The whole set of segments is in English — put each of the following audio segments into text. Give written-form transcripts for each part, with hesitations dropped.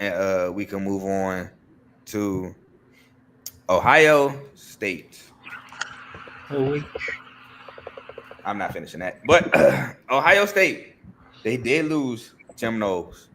and we can move on to Ohio State. Oh, I'm not finishing that, but Ohio State, they did lose Tim Knowles.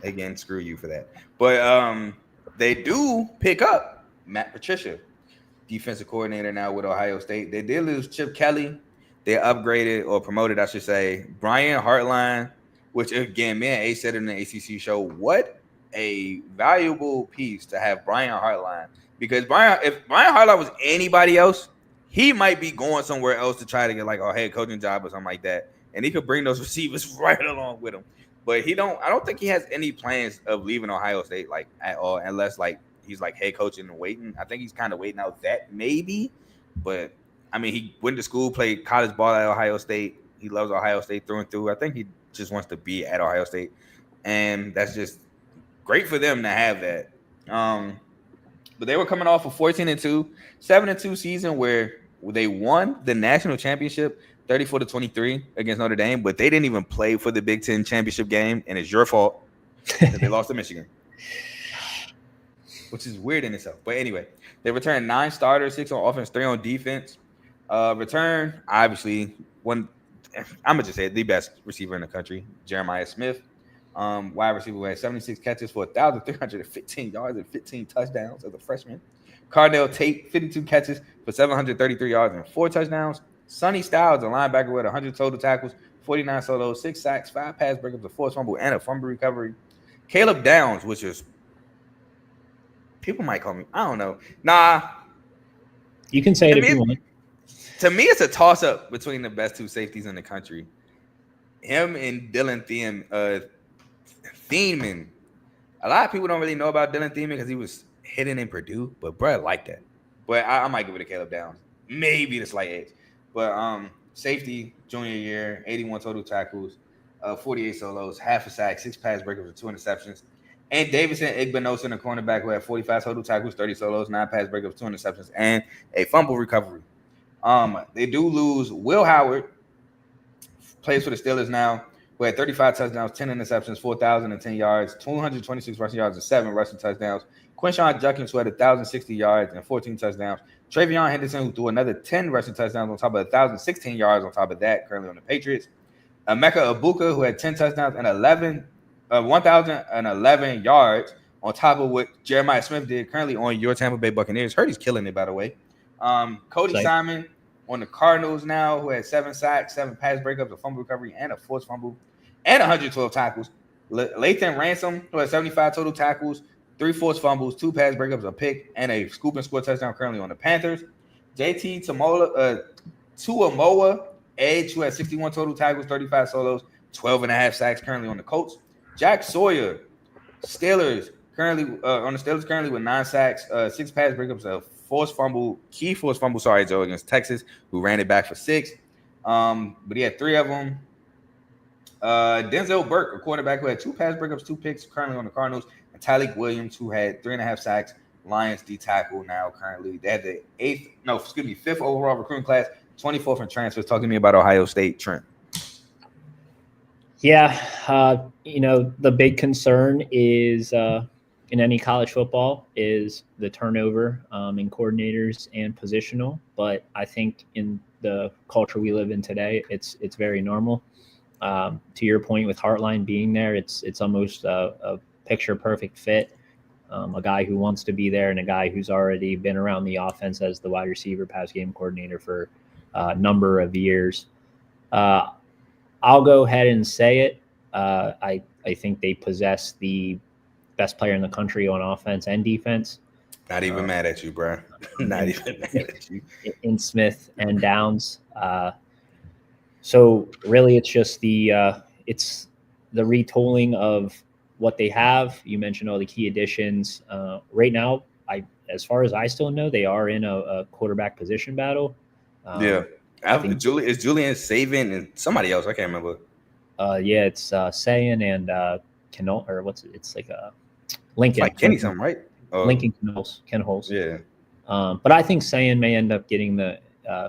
Again, screw you for that. But they do pick up Matt Patricia, defensive coordinator now with Ohio State. They did lose Chip Kelly. They upgraded or promoted, I should say, Brian Hartline, which again, me and A said in the ACC show, what a valuable piece to have Brian Hartline. Because if Brian Hartline was anybody else, he might be going somewhere else to try to get like a head coaching job or something like that. And he could bring those receivers right along with him. But I don't think he has any plans of leaving Ohio State like at all, unless like he's like head coaching and waiting. I think he's kind of waiting out that maybe. But I mean, he went to school, played college ball at Ohio State. He loves Ohio State through and through. I think he just wants to be at Ohio State, and that's just great for them to have that. But they were coming off a 14-2, 7-2 season where they won the national championship 34-23 against Notre Dame, but they didn't even play for the Big Ten championship game, and it's your fault that they lost to Michigan, which is weird in itself. But anyway, they returned 9 starters, 6 on offense, 3 on defense. Return, obviously, one, I'm going to just say it, the best receiver in the country, Jeremiah Smith. Wide receiver who had 76 catches for 1,315 yards and 15 touchdowns as a freshman. Cardell Tate, 52 catches for 733 yards and 4 touchdowns. Sonny Styles, a linebacker with 100 total tackles, 49 solos, 6 sacks, 5 pass breakups, a forced fumble, and a fumble recovery. Caleb Downs, which is, people might call me, I don't know. Nah. You can say it if you want. To me, it's a toss-up between the best 2 safeties in the country. Him and Dylan Thiemann. A lot of people don't really know about Dylan Thiemann because he was hidden in Purdue, but bro, I like that. But I might give it to Caleb Downs. Maybe the slight edge. But safety, junior year, 81 total tackles, 48 solos, half a sack, 6 pass breakups, and 2 interceptions. And Davidson Igbinosun, a cornerback who had 45 total tackles, 30 solos, 9 pass breakups, 2 interceptions, and a fumble recovery. They do lose Will Howard, plays for the Steelers now, who had 35 touchdowns, 10 interceptions, 4,010 yards, 226 rushing yards, and 7 rushing touchdowns. Quinshawn Judkins, who had 1,060 yards and 14 touchdowns. Travion Henderson, who threw another 10 rushing touchdowns on top of 1,016 yards on top of that, currently on the Patriots. Emeka Ibuka, who had 10 touchdowns and 1,011 yards on top of what Jeremiah Smith did, currently on your Tampa Bay Buccaneers. Heard he's killing it, by the way. Cody Simon on the Cardinals now, who had 7 sacks, 7 pass breakups, a fumble recovery, and a forced fumble, and 112 tackles. Lathan Ransom, who had 75 total tackles, 3 forced fumbles, 2 pass breakups, a pick, and a scoop and score touchdown, currently on the Panthers. JT Tuamoa, edge, who had 61 total tackles, 35 solos, 12 and a half sacks, currently on the Colts. Jack Sawyer, Steelers, currently with 9 sacks, 6 pass breakups, a forced fumble, against Texas, who ran it back for 6. But he had 3 of them. Denzel Burke, a quarterback who had 2 pass breakups, 2 picks, currently on the Cardinals. And Tyleek Williams, who had 3.5 sacks, Lions D tackle now currently. They had the 5th overall recruiting class, 24th in transfers. Talk to me about Ohio State, Trent. Yeah, the big concern is in any college football is the turnover in coordinators and positional. But I think in the culture we live in today, it's very normal. To your point with Hartline being there, it's almost a picture perfect fit. A guy who wants to be there and a guy who's already been around the offense as the wide receiver pass game coordinator for a number of years. I'll go ahead and say it. I think they possess the best player in the country on offense and defense. Not even mad at you, bro. Not even mad at you. In Smith and Downs. So really, it's just the retooling of what they have. You mentioned all the key additions. Right now, as far as I still know, they are in a quarterback position battle. Yeah. It's Julian Saban and somebody else. I can't remember. It's Sayan and Kenol, or what's it? It's like a Lincoln. It's like Kenny something, right? Lincoln Ken Holtz. Yeah. But I think Sayan may end up getting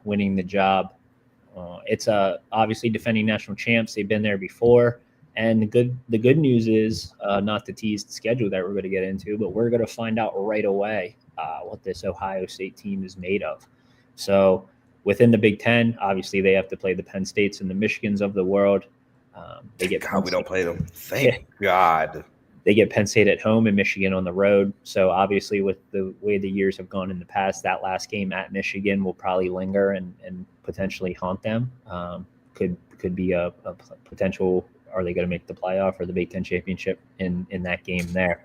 winning the job. It's obviously defending national champs. They've been there before. And the good news is, not to tease the schedule that we're going to get into, but we're going to find out right away what this Ohio State team is made of. So within the Big Ten, obviously they have to play the Penn States and the Michigans of the world. They get God, we don't play them. Thank God. They get Penn State at home and Michigan on the road. So obviously, with the way the years have gone in the past, that last game at Michigan will probably linger and potentially haunt them. Could be a potential. Are they going to make the playoff or the Big Ten championship in that game there?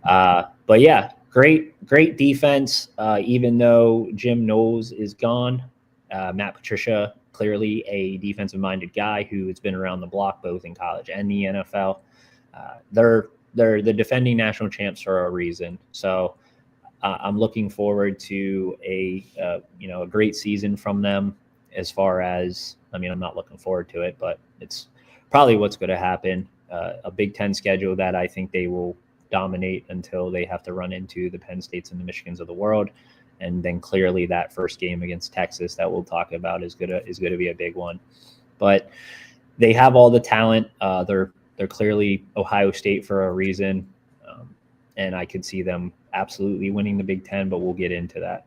But yeah, great defense. Even though Jim Knowles is gone, Matt Patricia, clearly a defensive-minded guy who has been around the block both in college and the NFL. They're the defending national champs for a reason. So I'm looking forward to a great season from them. As far as, I mean, I'm not looking forward to it, but it's probably what's going to happen. A Big Ten schedule that I think they will dominate until they have to run into the Penn States and the Michigans of the world. And then clearly that first game against Texas that we'll talk about is going to be a big one. But they have all the talent. They're clearly Ohio State for a reason. And I could see them absolutely winning the Big Ten, but we'll get into that.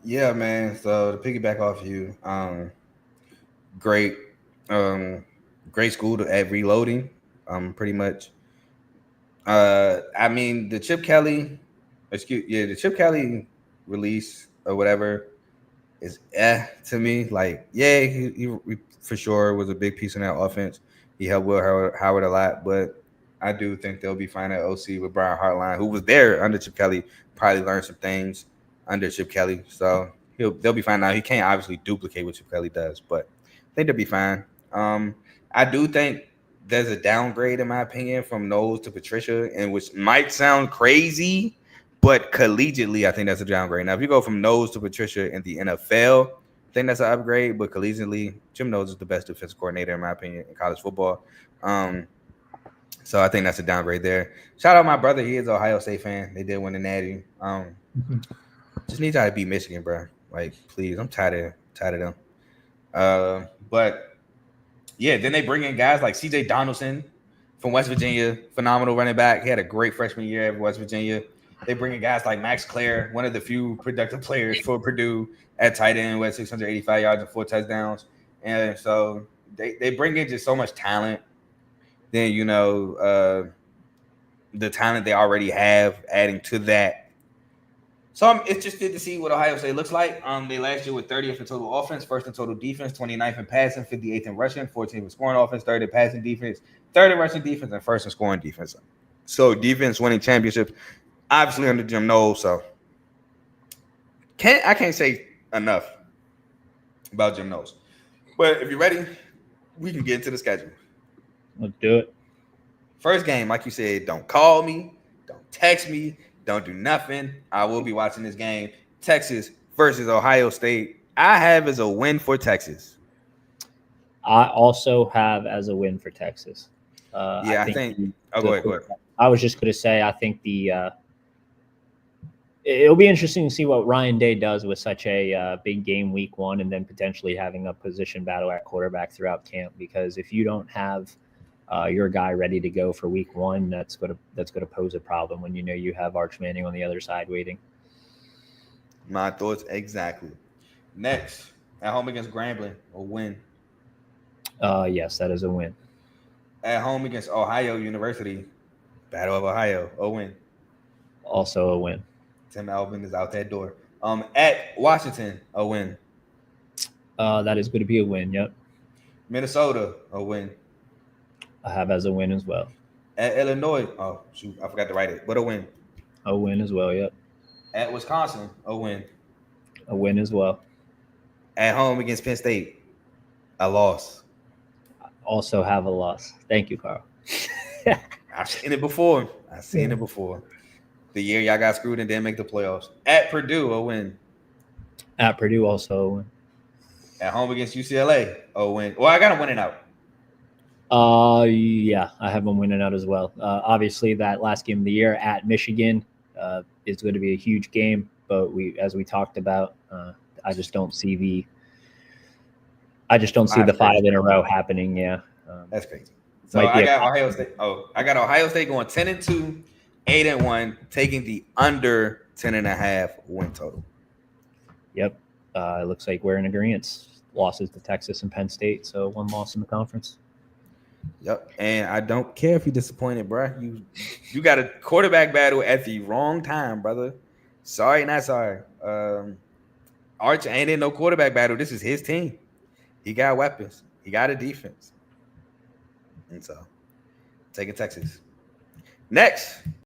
Yeah, man. So to piggyback off you, great school at reloading. Pretty much. I mean, the Chip Kelly release or whatever is to me. Like, yeah, he for sure was a big piece in that offense. He helped Will Howard a lot, but I do think they'll be fine at OC with Brian Hartline, who was there under Chip Kelly. Probably learned some things under Chip Kelly, so they'll be fine now. He can't obviously duplicate what Chip Kelly does, but I think they'll be fine. I do think there's a downgrade, in my opinion, from Knowles to Patricia, and which might sound crazy, but collegiately, I think that's a downgrade. Now, if you go from Knowles to Patricia in the NFL, I think that's an upgrade, but collegiately, Jim Knowles is the best defensive coordinator, in my opinion, in college football. So I think that's a downgrade there. Shout out my brother. He is an Ohio State fan. They did win the Natty. Just need y'all to beat Michigan, bro. Like, please. I'm tired of them. But yeah, then they bring in guys like CJ Donaldson from West Virginia, phenomenal running back. He had a great freshman year at West Virginia. They bring in guys like Max Clare, one of the few productive players for Purdue at tight end with 685 yards and 4 touchdowns. And so they bring in just so much talent. Then, the talent they already have, adding to that. So it's just good to see what Ohio State looks like. They last year were 30th in total offense, first in total defense, 29th in passing, 58th in rushing, 14th in scoring offense, 3rd in passing defense, 3rd in rushing defense, and 1st in scoring defense. So defense winning championships, obviously under Jim Knowles. So I can't say enough about Jim Knowles. But if you're ready, we can get into the schedule. Let's do it. First game, like you said, don't call me, don't text me, don't do nothing. I will be watching this game. Texas versus Ohio State. I have as a win for Texas. I also have as a win for Texas. I think go ahead. I was just going to say, I think it'll be interesting to see what Ryan Day does with such a big game week 1, and then potentially having a position battle at quarterback throughout camp. Because if you don't have your guy ready to go for week 1, that's going to pose a problem when you have Arch Manning on the other side waiting. My thoughts exactly. Next, at home against Grambling, a win. Yes, that is a win. At home against Ohio University, Battle of Ohio, a win. Also a win. Tim Alvin is out that door. At Washington, a win. That is going to be a win. Yep. Minnesota, a win. I have as a win as well. At Illinois, oh shoot, I forgot to write it, but a win. A win as well. Yep. At Wisconsin, a win. A win as well. At home against Penn State, a loss. I also have a loss. Thank you, Carl. I've seen it before. The year y'all got screwed and didn't make the playoffs. At Purdue, a win. At Purdue, also a win. At home against UCLA, a win. Well, I got them winning out. Yeah, I have them winning out as well. Obviously, that last game of the year at Michigan is going to be a huge game. But as we talked about, I just don't see the 5 in a row happening. Yeah, that's crazy. So Might be I a got Ohio State. Oh, I got Ohio State going 10-2, 8-1, taking the under 10.5 win total. Yep. It looks like we're in agreement. Losses to Texas and Penn State, so one loss in the conference. Yep. And I don't care if you're disappointed, bro. You got a quarterback battle at the wrong time, brother. Sorry, not sorry. Arch ain't in no quarterback battle. This is his team. He got weapons. He got a defense. And so, taking Texas. Next,